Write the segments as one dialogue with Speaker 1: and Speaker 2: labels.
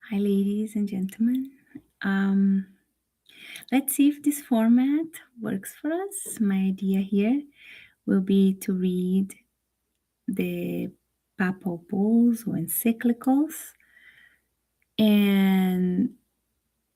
Speaker 1: Hi, ladies and gentlemen. Um, let's see if this format works for us. My idea here will be to read the papal bulls or encyclicals and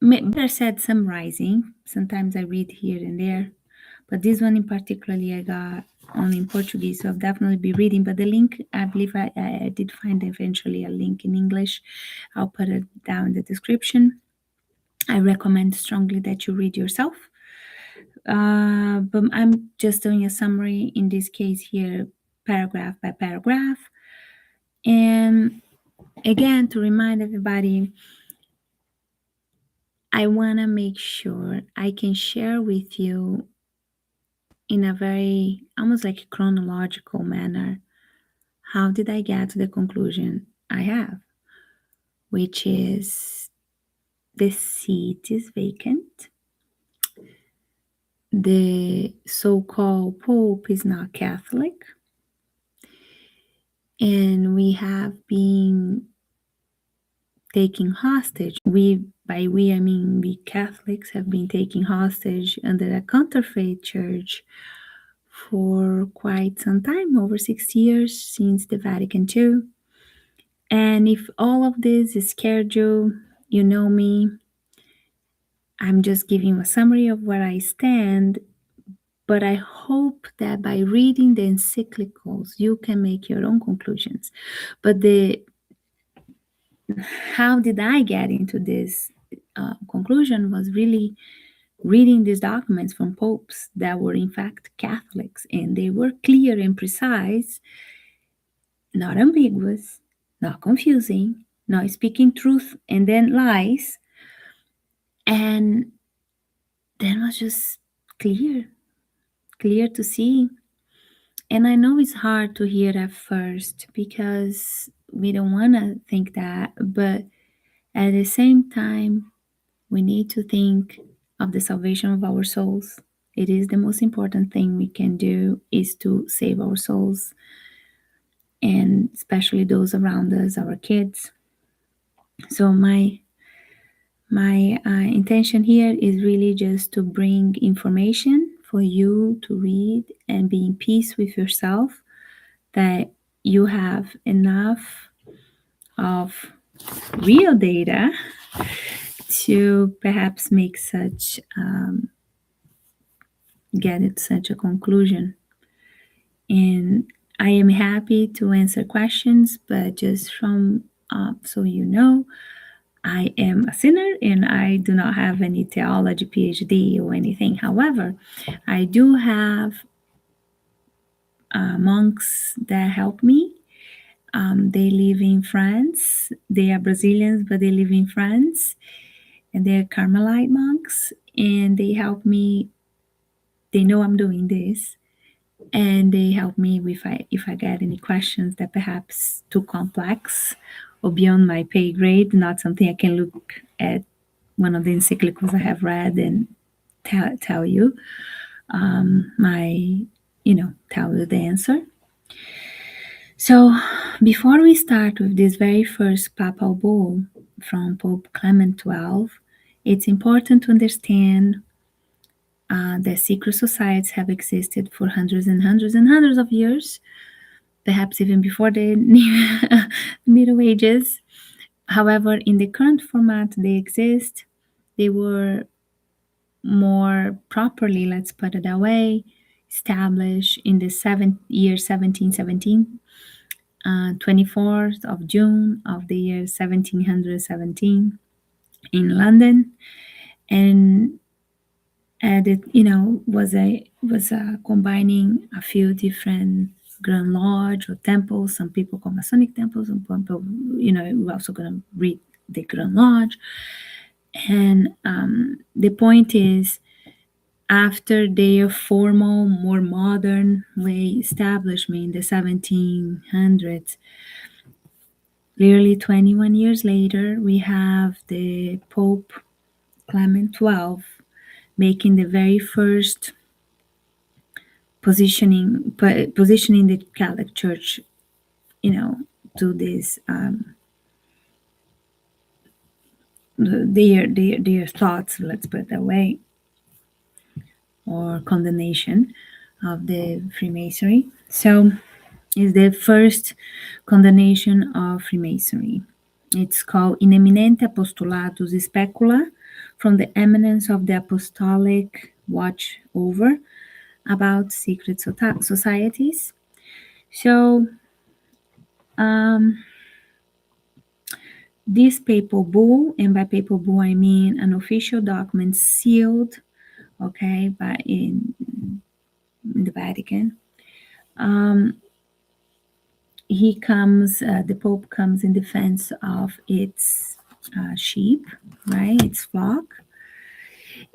Speaker 1: better said, summarizing. Sometimes I read here and there, but this one in particularly I got only in Portuguese, so I'll definitely be reading. But the link, I believe I did find eventually a link in English. I'll put it down in the description. I recommend strongly that you read yourself. But I'm just doing a summary in this case here, paragraph by paragraph. And again, to remind everybody, I want to make sure I can share with you in a very almost like chronological manner how did I get to the conclusion I have, which is the seat is vacant. The so-called Pope is not Catholic. And we have been taken hostage. By we, I mean we Catholics have been taken hostage under a counterfeit church for quite some time, over 60 years since the Vatican II. And if all of this is scared you, you know me, I'm just giving a summary of where I stand, but I hope that by reading the encyclicals, you can make your own conclusions. But how did I get into this conclusion was really reading these documents from popes that were in fact Catholics, and they were clear and precise, not ambiguous, not confusing, not speaking truth and then lies, and then was just clear to see. And I know it's hard to hear at first because we don't want to think that, but at the same time, we need to think of the salvation of our souls. It is the most important thing we can do is to save our souls, and especially those around us, our kids. So my intention here is really just to bring information for you to read and be in peace with yourself, that you have enough of real data to perhaps make such get at such a conclusion. And I am happy to answer questions, but just from so you know, I am a sinner and I do not have any theology PhD or anything. However, I do have monks that help me. They live in France. They are Brazilians, but they live in France, and they're Carmelite monks, and they help me. They know I'm doing this, and they help me if I get any questions that perhaps too complex or beyond my pay grade, not something I can look at one of the encyclicals I have read and tell you tell you the answer. So before we start with this very first papal bull from Pope Clement XII, it's important to understand that secret societies have existed for hundreds and hundreds and hundreds of years, perhaps even before the Middle Ages. However, in the current format they exist, they were more properly, let's put it that way, established in the year 1717, 24th of June of the year 1717 in London, and it was combining a few different Grand Lodge or temples. Some people call Masonic temples, and people, we're also going to read the Grand Lodge. And the point is, after their formal, more modern way establishment in the 1700s, nearly 21 years later, we have the Pope Clement XII making the very first positioning the Catholic Church, to this their thoughts, let's put it that way, or condemnation of the Freemasonry. So, is the first condemnation of Freemasonry. It's called In eminenti apostolates specula, from the eminence of the apostolic watch over about secret societies. So, um, this papal bull, and by papal bull I mean an official document sealed, okay, by in the Vatican. The Pope comes in defense of its sheep, right, its flock.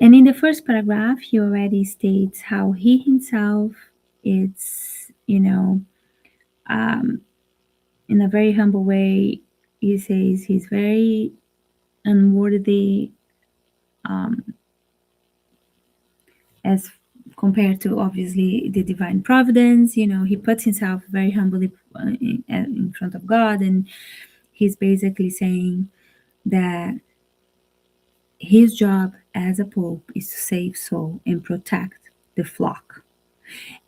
Speaker 1: And in the first paragraph, he already states how he himself is, in a very humble way, he says he's very unworthy, as compared to obviously the divine providence. He puts himself very humbly in front of God, and he's basically saying that his job as a pope is to save soul and protect the flock,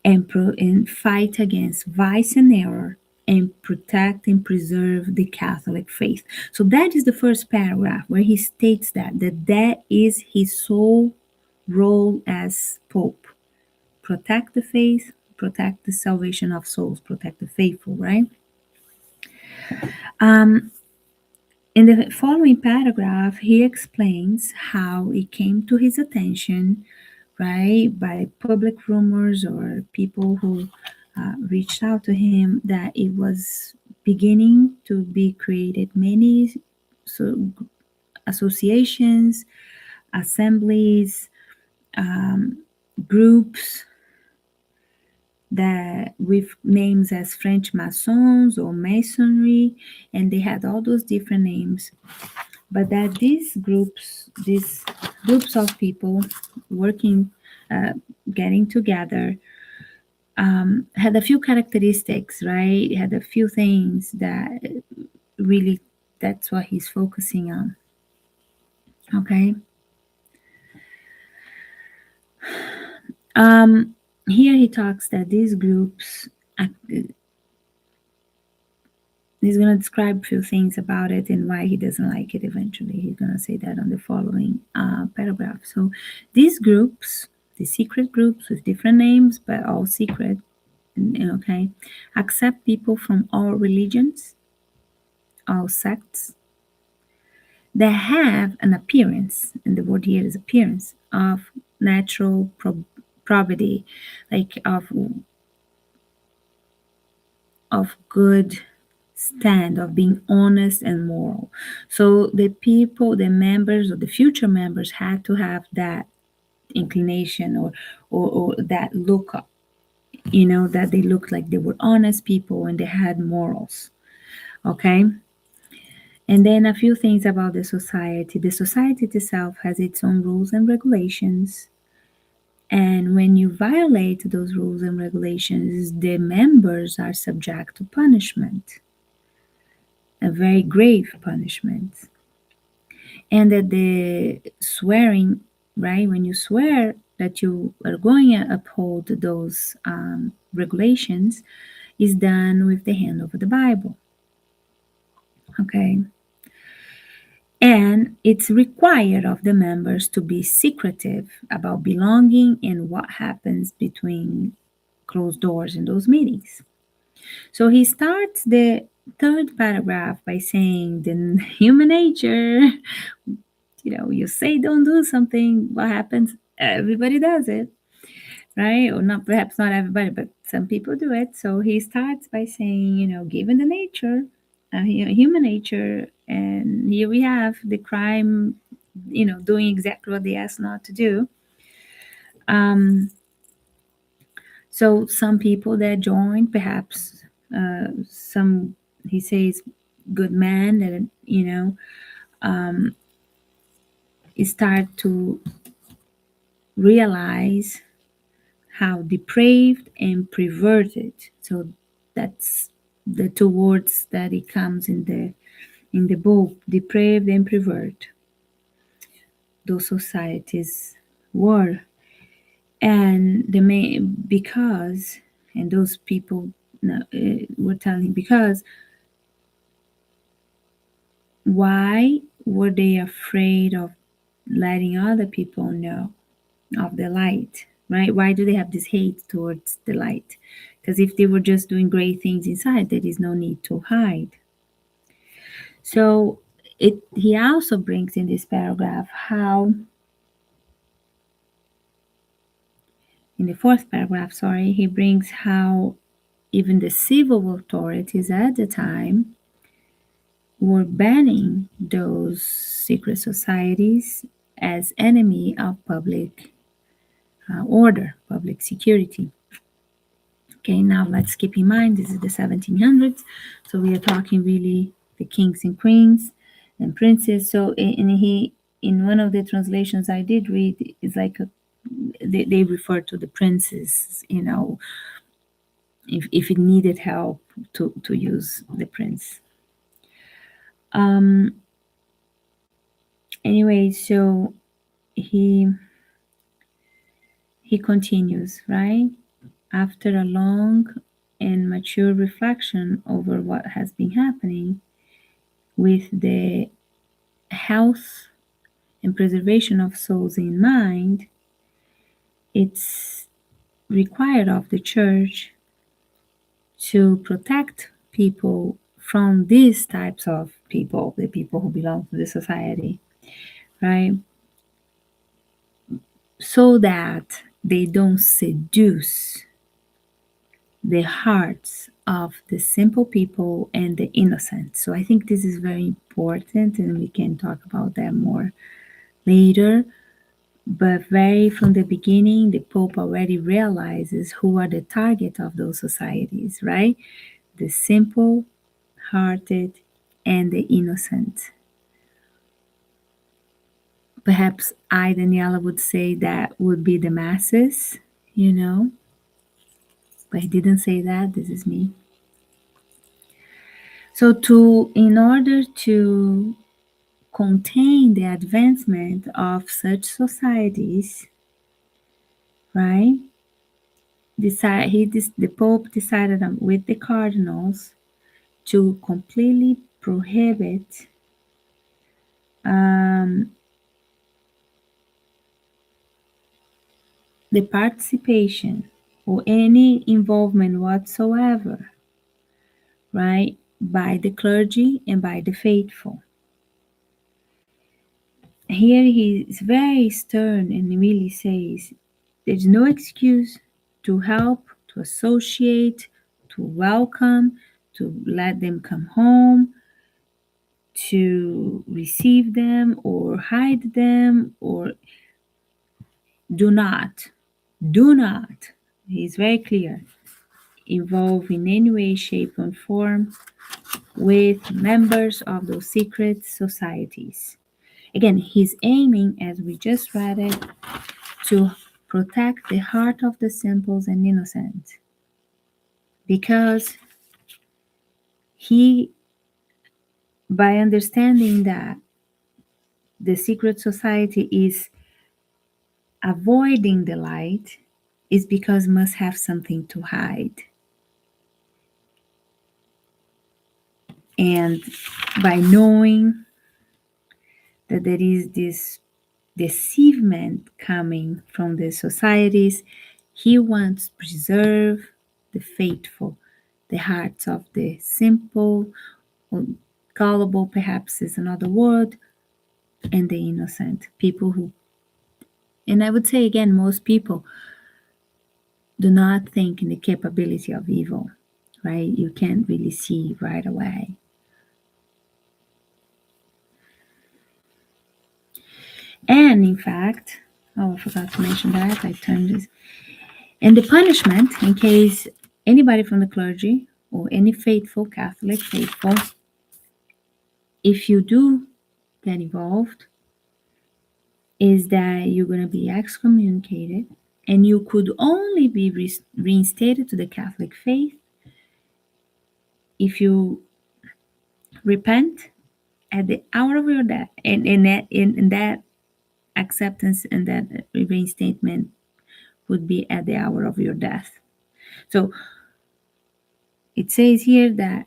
Speaker 1: and fight against vice and error, and protect and preserve the Catholic faith. So that is the first paragraph where he states that is his sole role as pope: protect the faith, protect the salvation of souls, protect the faithful, right? In the following paragraph, he explains how it came to his attention, right, by public rumors or people who reached out to him, that it was beginning to be created many so associations, assemblies, groups that with names as French Masons or Masonry, and they had all those different names. But that these groups of people working, getting together, had a few characteristics, right? Had a few things that really, that's what he's focusing on. Okay. Here he talks that these groups, he's going to describe a few things about it and why he doesn't like it eventually. He's going to say that on the following paragraph. So these groups, the secret groups with different names, but all secret, okay, accept people from all religions, all sects, that have an appearance, and the word here is appearance, of natural probity, like of good stand, of being honest and moral. So the people, the members or the future members, had to have that inclination, or that look, that they looked like they were honest people and they had morals. Okay. And then a few things about the society. The society itself has its own rules and regulations. And when you violate those rules and regulations, the members are subject to punishment, a very grave punishment. And that the swearing, right, when you swear that you are going to uphold those regulations, is done with the hand over the Bible. Okay. And it's required of the members to be secretive about belonging and what happens between closed doors in those meetings. So he starts the third paragraph by saying the human nature, you say don't do something, what happens? Everybody does it, right? Or not, perhaps not everybody, but some people do it. So he starts by saying, given the nature, human nature, and here we have the crime, doing exactly what they asked not to do. So some people that joined, perhaps some, he says, good men that, start to realize how depraved and perverted. So that's the two words that it comes in the book: depraved and pervert. those societies were. And the main because, and those people were telling, because why were they afraid of letting other people know of the light, right? Why do they have this hate towards the light? Because if they were just doing great things inside, there is no need to hide. So he also brings in this paragraph how, in the fourth paragraph, sorry, he brings how even the civil authorities at the time were banning those secret societies as enemy of public order, public security. Okay, now let's keep in mind this is the 1700s, so we are talking really the kings and queens and princes. So in one of the translations I did read, it's like they refer to the princes, if it needed help to use the prince. Anyway, so he continues, right? After a long and mature reflection over what has been happening with the health and preservation of souls in mind, it's required of the church to protect people from these types of people, the people who belong to the society, right? So that they don't seduce the hearts of the simple people and the innocent. So I think this is very important, and we can talk about that more later. But very from the beginning, the Pope already realizes who are the target of those societies, right? The simple hearted and the innocent. Perhaps I, Daniela, would say that would be the masses, but he didn't say that. This is me. So in order to contain the advancement of such societies, right? The Pope decided with the cardinals to completely prohibit the participation or any involvement whatsoever, right, by the clergy and by the faithful. Here he is very stern and really says there's no excuse to help, to associate, to welcome, to let them come home, to receive them or hide them, or do not, he's very clear, involve in any way, shape, or form with members of those secret societies. Again, he's aiming, as we just read it, to protect the heart of the simple and innocent. Because he, by understanding that the secret society is avoiding the light, is because must have something to hide. And by knowing that there is this deceivement coming from the societies, he wants to preserve the faithful, the hearts of the simple, or gullible perhaps is another word, and the innocent. People who, and I would say again, most people do not think in the capability of evil, right? You can't really see right away. And in fact, I forgot to mention that, I turned this. And the punishment, in case anybody from the clergy or any faithful, Catholic faithful, if you do get involved, is that you're going to be excommunicated, and you could only be reinstated to the Catholic faith if you repent at the hour of your death, and in that acceptance and that reinstatement would be at the hour of your death. So it says here that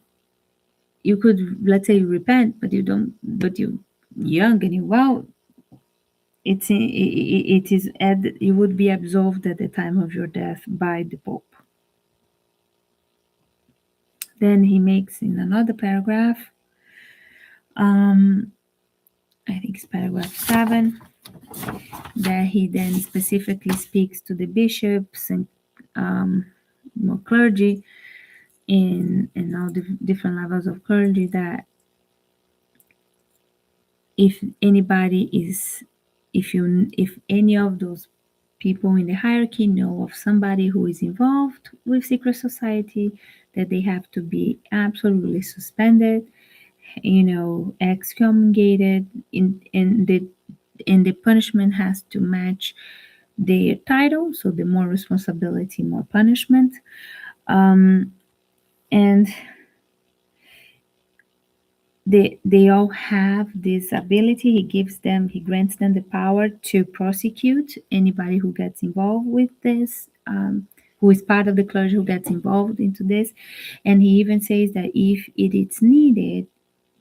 Speaker 1: you could, let's say, repent, but you don't, but you young and you well, it is at, you would be absolved at the time of your death by the Pope. Then he makes in another paragraph, I think it's paragraph 7, that he then specifically speaks to the bishops and more clergy in all the different levels of clergy, that if anybody is, if any of those people in the hierarchy know of somebody who is involved with secret society, that they have to be absolutely suspended, excommunicated, in the punishment has to match their title. So the more responsibility, more punishment. And they all have this ability. He grants them the power to prosecute anybody who gets involved with this, who is part of the clergy who gets involved into this. And he even says that if it is needed,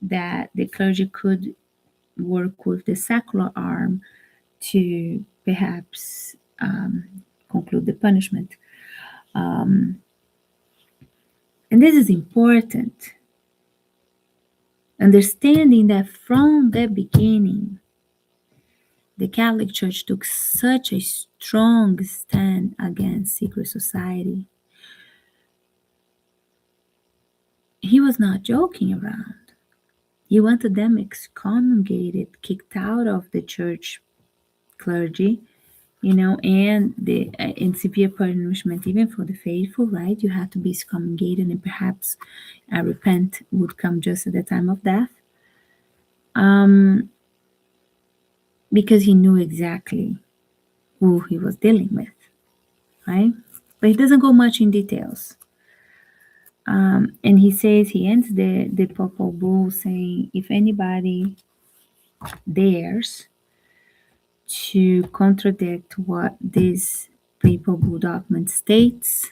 Speaker 1: that the clergy could work with the secular arm to perhaps conclude the punishment. And this is important. Understanding that from the beginning, the Catholic Church took such a strong stand against secret society. He was not joking around. He wanted them excommunicated, kicked out of the church clergy, and the severe punishment even for the faithful, right? You had to be excommunicated, and perhaps a repent would come just at the time of death. Because he knew exactly who he was dealing with, right? But he doesn't go much in details. And he says, he ends the papal bull saying, if anybody dares to contradict what this papal bull document states,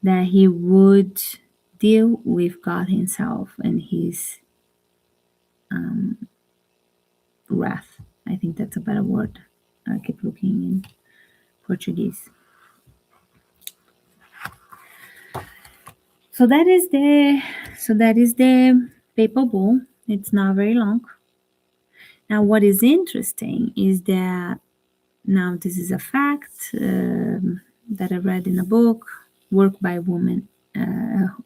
Speaker 1: that he would deal with God himself and his wrath. I think that's a better word. I keep looking in Portuguese. So that is the papal bull. It's not very long. Now, what is interesting is that, now this is a fact that I read in a book, Work by Woman,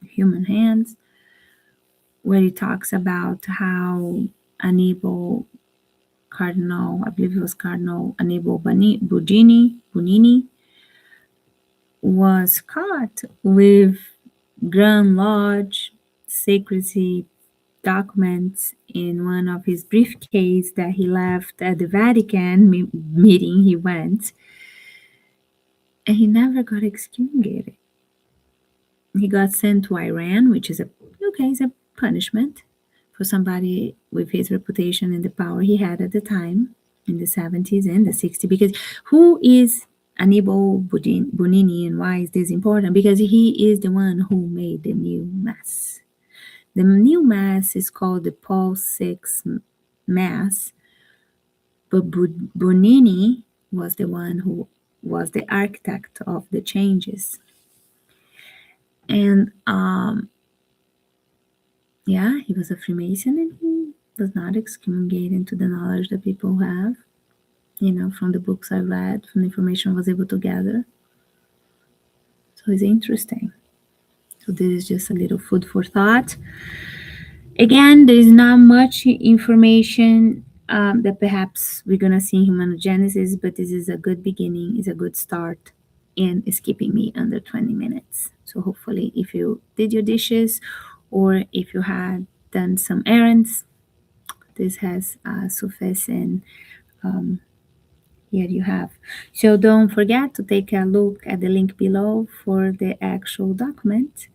Speaker 1: Human Hands, where he talks about how Annibale Cardinal, I believe it was Cardinal Annibale Bonini, was caught with Grand Lodge secrecy documents in one of his briefcase that he left at the Vatican meeting he went, and he never got excommunicated. He got sent to Iran, which is a punishment for somebody with his reputation and the power he had at the time in the 70s and the 60s. Because who is Annibale Bonini, and why is this important? Because he is the one who made the new Mass. The new Mass is called the Paul VI Mass, but Bonini was the one who was the architect of the changes. And he was a Freemason, and he was not excommunicated, to the knowledge that people have, from the books I read, from the information I was able to gather. So it's interesting. So this is just a little food for thought. Again, there is not much information that perhaps we're going to see in Humanogenesis, but this is a good beginning, it's a good start, and it's keeping me under 20 minutes. So hopefully, if you did your dishes or if you had done some errands, this has sufficient. Here you have. So don't forget to take a look at the link below for the actual document.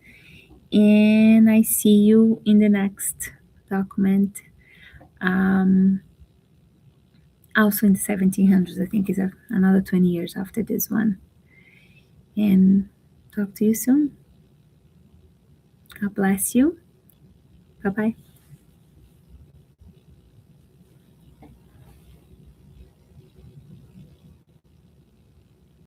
Speaker 1: And I see you in the next document. also in the 1700s. I think is another 20 years after this one. And talk to you soon. God bless you. Bye bye.